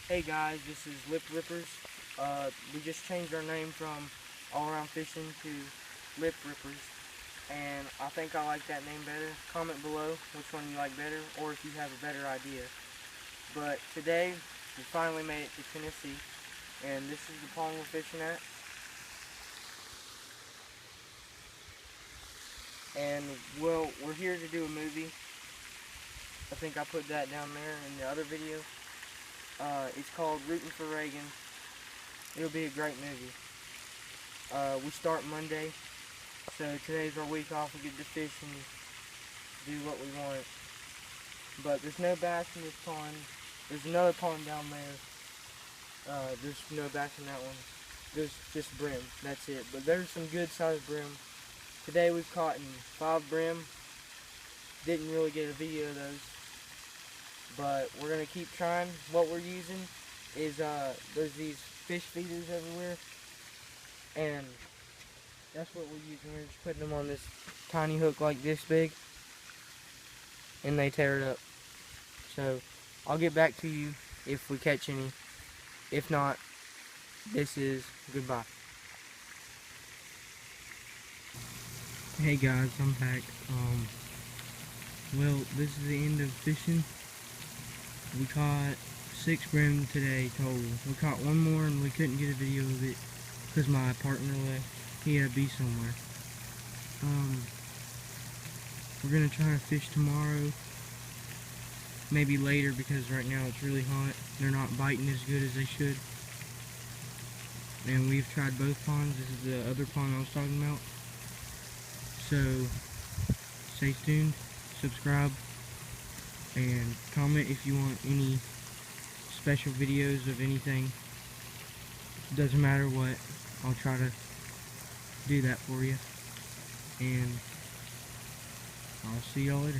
Hey guys, this is Lip Rippers. We just changed our name from All Around Fishing to Lip Rippers, and I think I like that name better. Comment below which one you like better, or if you have a better idea. But today, we finally made it to Tennessee, and this is the pond we're fishing at. And, well, we're here to do a movie. I think I put that down there in the other video. It's called Rootin' for Reagan. It'll be a great movie. We start Monday, so today's our week off. We get to fish and do what we want. But there's no bass in this pond. There's another pond down there. There's no bass in that one. There's just brim. That's it. But there's some good sized brim. Today we've caught 5 brim. Didn't really get a video of those, but we're gonna keep trying. What we're using is there's these fish feeders everywhere, and that's what we're using. We're just putting them on this tiny hook like this big, and they tear it up. So I'll get back to you if we catch any. If not, this is goodbye. Hey guys, I'm back. Well, this is the end of fishing. We caught 6 brim today total. We caught one more and we couldn't get a video of it because my partner left. He had to be somewhere. We're gonna try to fish tomorrow. Maybe later because right now it's really hot. They're not biting as good as they should. And we've tried both ponds. This is the other pond I was talking about. So stay tuned, subscribe, and comment if you want any special videos of anything. Doesn't matter what, I'll try to do that for you. And I'll see y'all later.